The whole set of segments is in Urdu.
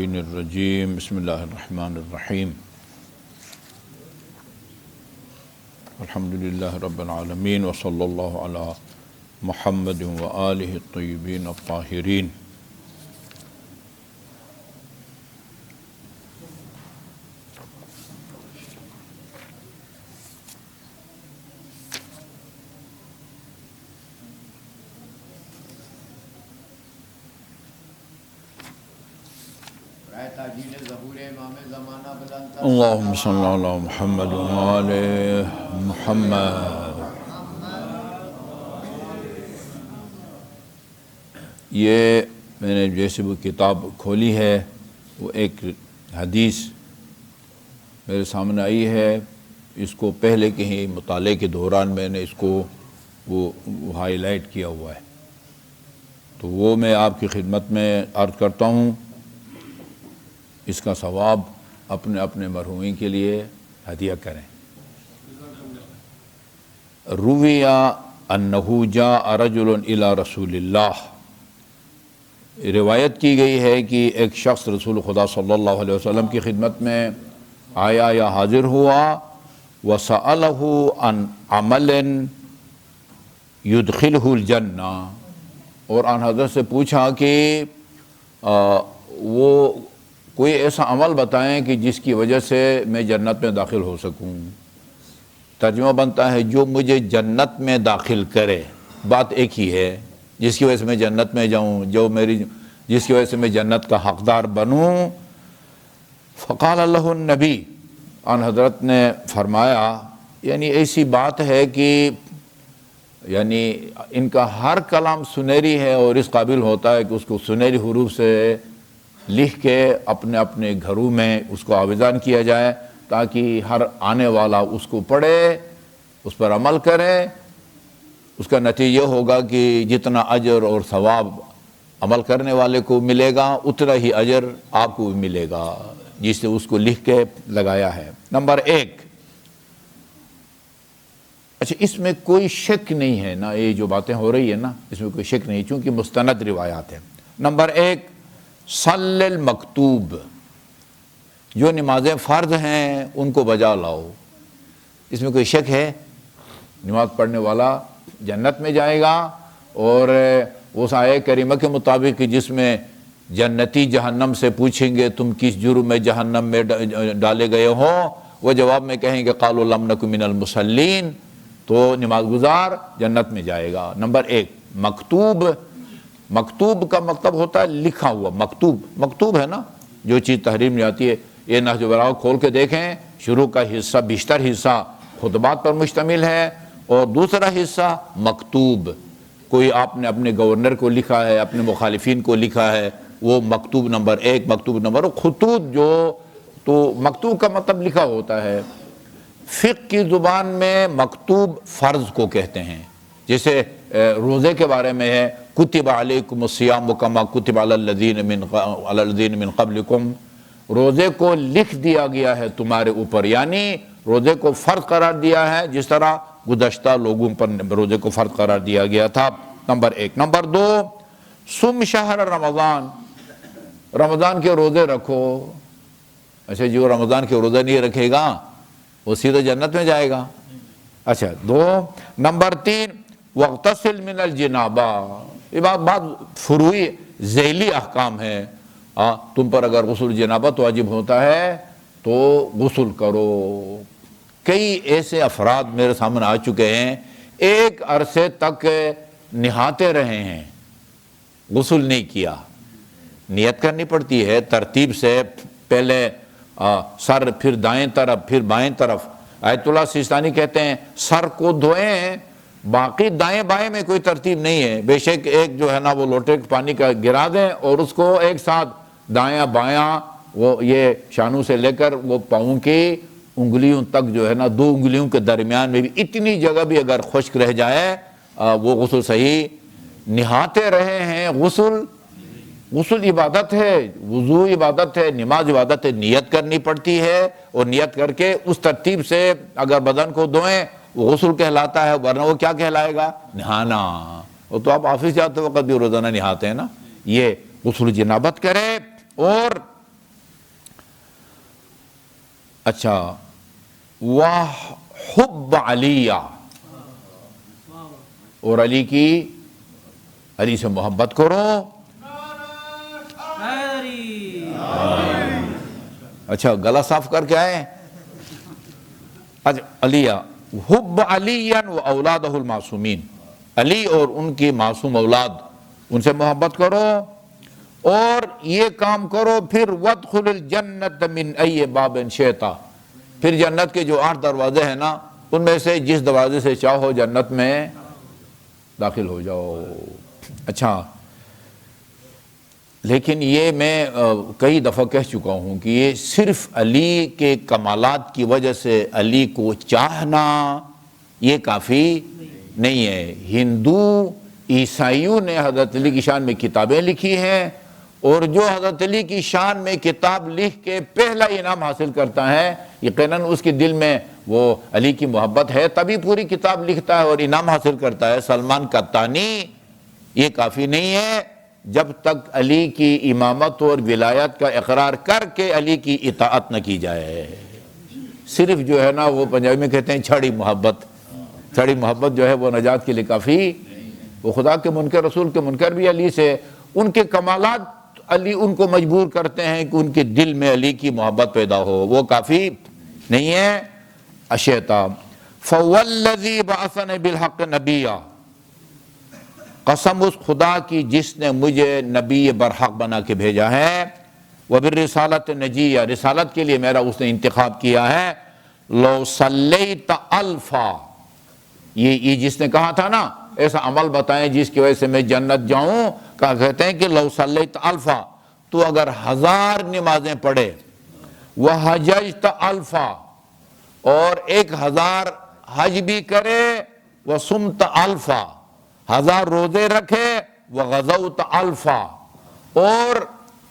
الرجیم بسم اللہ الرحمن الرحیم الحمدللہ رب العالمین وصلی اللہ علی محمد وآلہ الطیبین الطاہرین۔ اللہم صلی علی محمد وآل محمد۔ یہ میں نے جیسے وہ کتاب کھولی ہے وہ ایک حدیث میرے سامنے آئی ہے، اس کو پہلے کے ہی مطالعے کے دوران میں نے اس کو وہ ہائی لائٹ کیا ہوا ہے، تو وہ میں آپ کی خدمت میں عرض کرتا ہوں۔ اس کا ثواب اپنے اپنے مرحومین کے لیے ہدیہ کریں۔ روی انہ جاء رجل الی رسول اللہ، روایت کی گئی ہے کہ ایک شخص رسول خدا صلی اللہ علیہ وسلم کی خدمت میں آیا یا حاضر ہوا، وسألہ عن عمل یدخلہ الجنہ، اور ان حضرت سے پوچھا کہ وہ کوئی ایسا عمل بتائیں کہ جس کی وجہ سے میں جنت میں داخل ہو سکوں۔ ترجمہ بنتا ہے جو مجھے جنت میں داخل کرے، بات ایک ہی ہے، جس کی وجہ سے میں جنت میں جاؤں، جس کی وجہ سے میں جنت کا حقدار بنوں۔ فقال اللہ النبی، ان حضرت نے فرمایا، یعنی ایسی بات ہے کہ یعنی ان کا ہر کلام سنہری ہے اور اس قابل ہوتا ہے کہ اس کو سنہری حروف سے لکھ کے اپنے اپنے گھروں میں اس کو آویزان کیا جائے، تاکہ ہر آنے والا اس کو پڑھے، اس پر عمل کرے۔ اس کا نتیجہ ہوگا کہ جتنا اجر اور ثواب عمل کرنے والے کو ملے گا، اتنا ہی اجر آپ کو بھی ملے گا جس سے اس کو لکھ کے لگایا ہے۔ نمبر ایک، اچھا اس میں کوئی شک نہیں ہے نا، یہ جو باتیں ہو رہی ہیں نا اس میں کوئی شک نہیں، چونکہ مستند روایات ہیں۔ نمبر ایک، صلی المکتوب، جو نمازیں فرض ہیں ان کو بجا لاؤ۔ اس میں کوئی شک ہے؟ نماز پڑھنے والا جنت میں جائے گا، اور اس آیہ کریمہ کے مطابق جس میں جنتی جہنم سے پوچھیں گے تم کس جرم میں جہنم میں ڈالے گئے ہو، وہ جواب میں کہیں گے قالوا لم نک من المصلین، تو نماز گزار جنت میں جائے گا۔ نمبر ایک، مکتوب، مکتوب کا مطلب ہوتا ہے لکھا ہوا، مکتوب ہے نا جو چیز تحریر میں آتی ہے۔ یہ نہج البلاغہ کھول کے دیکھیں، شروع کا حصہ بیشتر حصہ خطبات پر مشتمل ہے، اور دوسرا حصہ مکتوب، کوئی آپ نے اپنے گورنر کو لکھا ہے، اپنے مخالفین کو لکھا ہے، وہ مکتوب نمبر ایک۔ مکتوب نمبر خطوط، جو تو مکتوب کا مطلب لکھا ہوتا ہے۔ فقہ کی زبان میں مکتوب فرض کو کہتے ہیں، جیسے روزے کے بارے میں ہے کتب علیکم الصیام کما کتب علی الذین من قبلکم، روزے کو لکھ دیا گیا ہے تمہارے اوپر، یعنی روزے کو فرض قرار دیا ہے جس طرح گزشتہ لوگوں پر روزے کو فرض قرار دیا گیا تھا۔ نمبر ایک۔ نمبر دو، صم شہر رمضان، رمضان کے روزے رکھو۔ اچھا جو رمضان کے روزے نہیں رکھے گا وہ سیدھے جنت میں جائے گا۔ اچھا دو۔ نمبر تین، واغتسل من الجنابہ، یہ بات فروعی ذیلی احکام ہے۔ تم پر اگر غسل جنابت واجب ہوتا ہے تو غسل کرو۔ کئی ایسے افراد میرے سامنے آ چکے ہیں، ایک عرصے تک نہاتے رہے ہیں، غسل نہیں کیا۔ نیت کرنی پڑتی ہے ترتیب سے، پہلے سر، پھر دائیں طرف، پھر بائیں طرف۔ آیت اللہ سیستانی کہتے ہیں سر کو دھوئیں، باقی دائیں بائیں میں کوئی ترتیب نہیں ہے، بے شک ایک جو ہے نا وہ لوٹے پانی کا گرا دیں اور اس کو ایک ساتھ دائیں بایاں، وہ یہ شانوں سے لے کر وہ پاؤں کی انگلیوں تک جو ہے نا، دو انگلیوں کے درمیان میں بھی اتنی جگہ بھی اگر خشک رہ جائے وہ غسل صحیح۔ نہاتے رہے ہیں، غسل عبادت ہے، وضو عبادت ہے، نماز عبادت ہے، نیت کرنی پڑتی ہے، اور نیت کر کے اس ترتیب سے اگر بدن کو دھوئیں وہ غسل کہلاتا ہے، ورنہ وہ کیا کہلائے گا؟ نہانا۔ وہ تو آپ آفس جاتے وقت بھی روزانہ نہاتے ہیں نا۔ یہ غسل جنابت کرے، اور اچھا وحب علیہ، اور علی سے محبت کرو. اچھا گلا صاف کر کے آئے. اچھا علیہ حب علی و اولادہ المعصومین، علی اور ان کی معصوم اولاد ان سے محبت کرو. اور یہ کام کرو پھر وادخل الجنۃ من ای باب شئت، پھر جنت کے جو 8 دروازے ہیں نا ان میں سے جس دروازے سے چاہو جنت میں داخل ہو جاؤ. اچھا لیکن یہ میں کئی دفعہ کہہ چکا ہوں کہ یہ صرف علی کے کمالات کی وجہ سے علی کو چاہنا یہ کافی نہیں ہے. ہندو عیسائیوں نے حضرت علی کی شان میں کتابیں لکھی ہیں، اور جو حضرت علی کی شان میں کتاب لکھ کے پہلا انعام حاصل کرتا ہے یقیناً اس کے دل میں وہ علی کی محبت ہے، تبھی پوری کتاب لکھتا ہے اور انعام حاصل کرتا ہے. سلمان قطانی یہ کافی نہیں ہے جب تک علی کی امامت اور ولایت کا اقرار کر کے علی کی اطاعت نہ کی جائے. صرف جو ہے نا وہ پنجابی میں کہتے ہیں چھڑی محبت، چھڑی محبت جو ہے وہ نجات کے لیے کافی. وہ خدا کے منکر رسول کے منکر بھی علی سے، ان کے کمالات علی ان کو مجبور کرتے ہیں کہ ان کے دل میں علی کی محبت پیدا ہو، وہ کافی نہیں ہے. اشیتا فوالذی بعثنی بالحق نبیا، قسم اس خدا کی جس نے مجھے نبی برحق بنا کے بھیجا ہے. وبالرسالۃ نجیہ، رسالت کے لیے میرا اس نے انتخاب کیا ہے. لو صلیت الفا، یہ جس نے کہا تھا نا ایسا عمل بتائیں جس کی وجہ سے میں جنت جاؤں، کہا کہتے ہیں کہ لو صلیت الفا، تو اگر 1000 نمازیں پڑھے، وحججت الفا، اور 1000 حج بھی کرے، وصمت الفا، 1000 روزے رکھے، وغزوت الفا، اور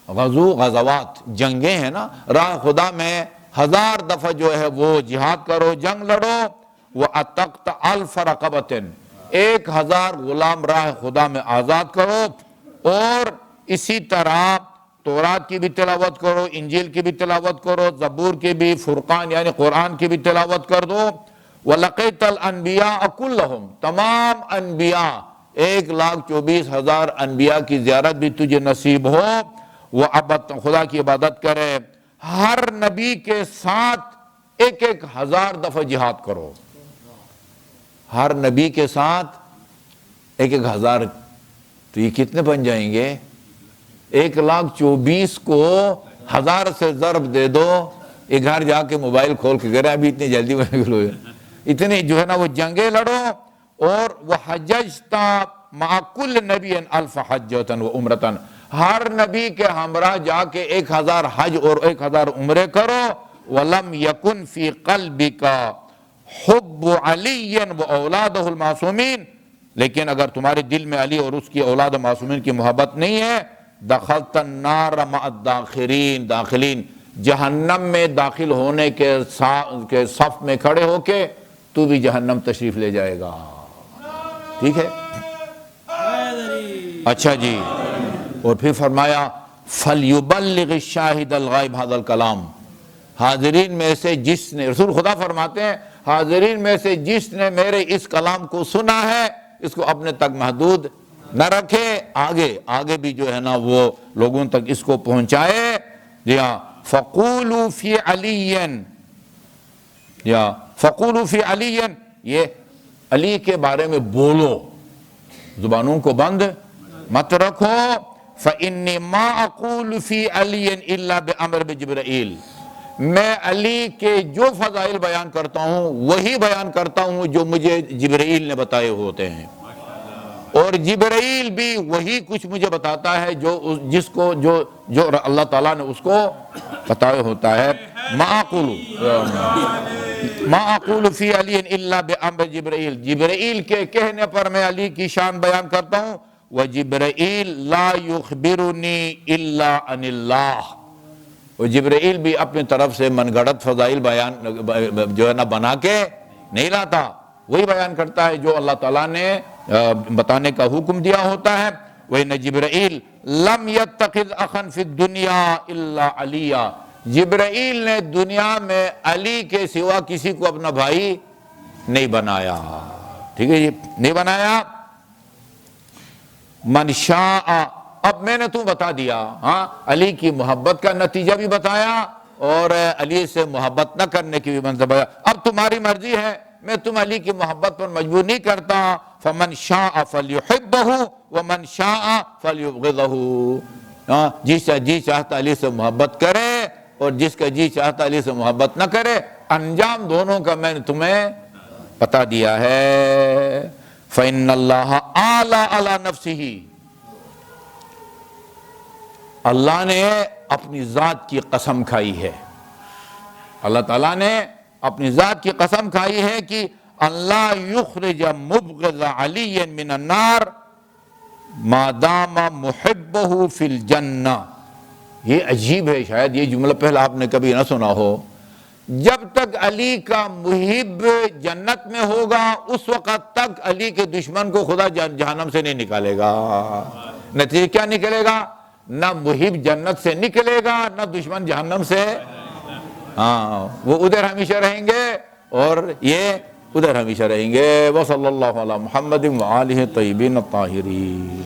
غزوات جنگیں ہیں نا راہ خدا میں 1000 دفعہ جو ہے وہ جہاد کرو، جنگ لڑو. وَأَتَقْتَ أَلْفَ رَقَبَةٍ، 1000 غلام راہ خدا میں آزاد کرو. اور اسی طرح تورات کی بھی تلاوت کرو، انجیل کی بھی تلاوت کرو، زبور کی بھی، فرقان یعنی قرآن کی بھی تلاوت کر دو. وَلَقِيتَ الْأَنْبِيَاءَ كُلَّهُمْ، تمام انبیاء 1,24,000 انبیاء کی زیارت بھی تجھے نصیب ہو. وہ خدا کی عبادت کرے، ہر نبی کے ساتھ 1000 دفعہ جہاد کرو. ہر نبی کے ساتھ 1000، تو یہ کتنے بن جائیں گے؟ 1,24,000 کو 1000 سے ضرب دے دو. ایک گھر جا کے موبائل کھول کے گرے ابھی اتنی جلدی اتنی جو ہے نا وہ جنگیں لڑو. اور وہ حججتا مع کل نبی الف حجۃ و عمرۃ، ہر نبی کے ہمراہ جا کے 1000 حج اور 1000 عمرے کرو. ولم یکن فی قلبک حب علی و اولادہ المعصومین، لیکن اگر تمہارے دل میں علی اور اس کی اولاد معصومین کی محبت نہیں ہے، دخلت النار مع الداخلین، جہنم میں داخل ہونے کے صف میں کھڑے ہو کے تو بھی جہنم تشریف لے جائے گا. ٹھیک ہے؟ اچھا جی. اور پھر فرمایا فَلْيُبَلِّغِ الشَّاهِدَ الْغَائِبَ هَذَا الْكَلَامِ، حاضرین میں سے جس نے، رسول خدا فرماتے ہیں حاضرین میں سے جس نے میرے اس کلام کو سنا ہے اس کو اپنے تک محدود نہ رکھے، آگے بھی جو ہے نا وہ لوگوں تک اس کو پہنچائے. جی ہاں، فَقُولُوا فِي عَلِيٍّ، یا فَقُولُوا فِي عَلِيٍّ، یہ علی کے بارے میں بولو، زبانوں کو بند مت رکھو. فَإِنِّي مَا أَقُولُ فِي عَلِيٍّ إِلَّا بِأَمْرِ بِجِبْرَئِيل، میں علی کے جو فضائل بیان کرتا ہوں وہی بیان کرتا ہوں جو مجھے جبرائیل نے بتائے ہوتے ہیں، اور جبرائیل بھی وہی کچھ مجھے بتاتا ہے جو اللہ تعالیٰ نے اس کو بتایا ہوتا ہے. ما اقول فی علی الا بامر جبرائیل، جبرائیل کے کہنے پر میں علی کی شان بیان کرتا ہوں. وجبرائیل لا یخبرنی الا عن اللہ، اور جبرائیل بھی اپنی طرف سے من گھڑت فضائل بیان جو ہے نا بنا کے نہیں لاتا، وہی بیان کرتا ہے جو اللہ تعالیٰ نے بتانے کا حکم دیا ہوتا ہے. وَإِنَّ جِبْرَئِيل لَمْ يَتَّخِذْ أَخًا فِي الدُّنْيَا إِلَّا عَلِيًّا، جبرائیل نے دنیا میں علی کے سوا کسی کو اپنا بھائی نہیں بنایا، ٹھیک ہے جی، نہیں بنایا۔ من شاء، اب میں نے تم بتا دیا، ہاں، علی کی محبت کا نتیجہ بھی بتایا اور علی سے محبت نہ کرنے کی بھی منظر بتایا۔ اب تمہاری مرضی ہے، میں تم علی کی محبت پر مجبور نہیں کرتا۔ فمن شاء فلیحبہ ومن شاء فلیبغضہ، جس کا جی چاہتا علی سے محبت کرے اور جس کا جی چاہتا علی سے محبت نہ کرے، انجام دونوں کا میں نے تمہیں بتا دیا ہے۔ فإن اللہ اعلیٰ علی نفسہ، اللہ نے اپنی ذات کی قسم کھائی ہے، اللہ تعالیٰ نے اپنی ذات کی قسم کھائی ہے کہ اللہ یخرج مبغض علی من النار ما دام محبہ فی الجنہ۔ یہ عجیب ہے، شاید یہ جملہ پہلے آپ نے کبھی نہ سنا ہو۔ جب تک علی کا محب جنت میں ہوگا اس وقت تک علی کے دشمن کو خدا جہنم سے نہیں نکالے گا۔ نتیجہ کیا نکلے گا؟ نہ محب جنت سے نکلے گا نہ دشمن جہنم سے، ہاں، وہ ادھر ہمیشہ رہیں گے اور یہ ادھر ہمیشہ رہیں گے۔ وصلی اللہ علی محمد وآلہ الطیبین الطاہرین۔